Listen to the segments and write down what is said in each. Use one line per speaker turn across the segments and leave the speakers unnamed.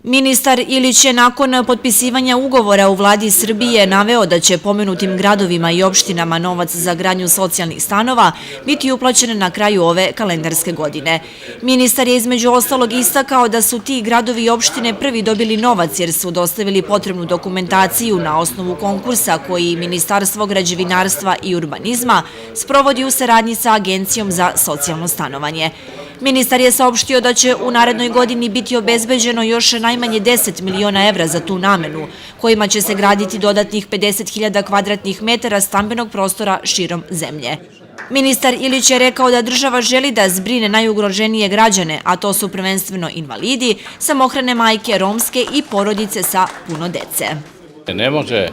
Ministar Ilić je nakon potpisivanja ugovora u vladi Srbije naveo da će pomenutim gradovima i opštinama novac za gradnju socijalnih stanova biti uplaćen na kraju ove kalendarske godine. Ministar je između ostalog istakao da su ti gradovi i opštine prvi dobili novac jer su dostavili potrebnu dokumentaciju na osnovu konkursa koji Ministarstvo građevinarstva i urbanizma sprovodi u saradnji sa Agencijom za socijalno stanovanje. Ministar je saopštio da će u narednoj godini biti obezbeđeno još najmanje 10 miliona evra za tu namenu, kojima će se graditi dodatnih 50.000 kvadratnih metara stambenog prostora širom zemlje. Ministar Ilić je rekao da država želi da zbrine najugroženije građane, a to su prvenstveno invalidi, samohrane majke, romske i porodice sa puno dece.
Ne može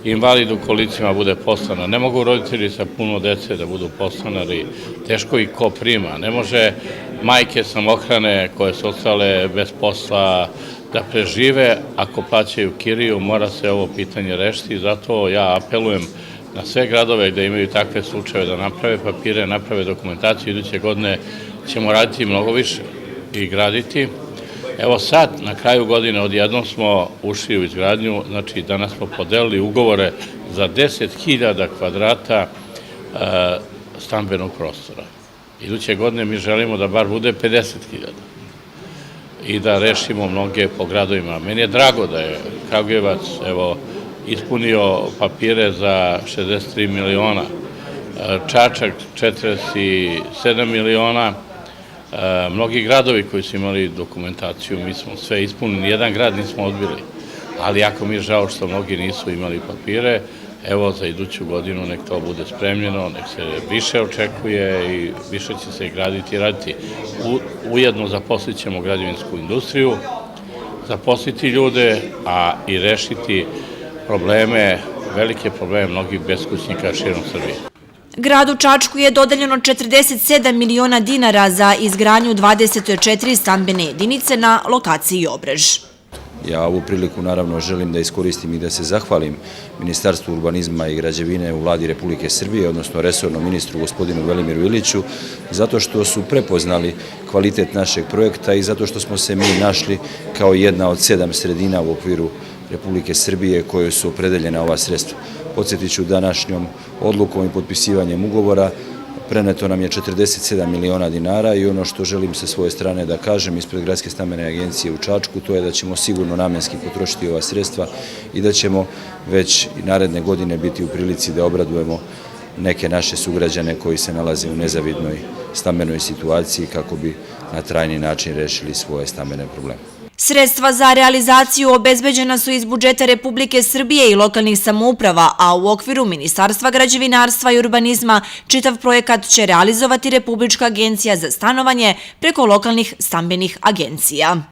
invalid u kolicima bude podstanar, ne mogu roditelji sa puno dece da budu podstanari, teško ih ko prima, ne može majke samohrane koje su ostale bez posla da prežive ako plaćaju kiriju, mora se ovo pitanje rešiti, zato ja apelujem na sve gradove gde imaju takve slučajeve da naprave papire, naprave dokumentaciju, iduće godine ćemo raditi mnogo više i graditi. Evo sad, na kraju godine, odjednom smo ušli u izgradnju, znači danas smo podelili ugovore za 10.000 kvadrata stambenog prostora. Iduće godine mi želimo da bar bude 50.000 i da rešimo mnoge po gradovima. Meni je drago da je Kragujevac ispunio papire za 63 miliona, Čačak 47 miliona, mnogi gradovi koji su imali dokumentaciju, mi smo sve ispunili, nijedan grad nismo odbili, ali jako mi je žao što mnogi nisu imali papire, evo za iduću godinu nek to bude spremljeno, nek se više očekuje i više će se graditi i raditi. Ujedno zaposlit ćemo građevinsku industriju, zaposliti ljude, a i rešiti probleme, velike probleme mnogih beskućnika širom Srbije.
Gradu Čačku je dodeljeno 47 miliona dinara za izgradnju 24 stambene jedinice na lokaciji Obrež.
Ja ovu priliku naravno želim da iskoristim i da se zahvalim Ministarstvu urbanizma i građevine u vladi Republike Srbije, odnosno resornom ministru gospodinu Velimiru Iliću, zato što su prepoznali kvalitet našeg projekta i zato što smo se mi našli kao jedna od 7 sredina u okviru Republike Srbije kojoj su opredeljena ova sredstva. Podsjetit ću današnjom odlukom i potpisivanjem ugovora preneto nam je 47 miliona dinara i ono što želim sa svoje strane da kažem ispred Gradske stambene agencije u Čačku, to je da ćemo sigurno namenski potrošiti ova sredstva i da ćemo već i naredne godine biti u prilici da obradujemo neke naše sugrađane koji se nalaze u nezavidnoj stambenoj situaciji kako bi na trajni način rešili svoje stambene probleme.
Sredstva za realizaciju obezbeđena su iz budžeta Republike Srbije i lokalnih samouprava, a u okviru Ministarstva građevinarstva i urbanizma čitav projekat će realizovati Republička agencija za stanovanje preko lokalnih stambenih agencija.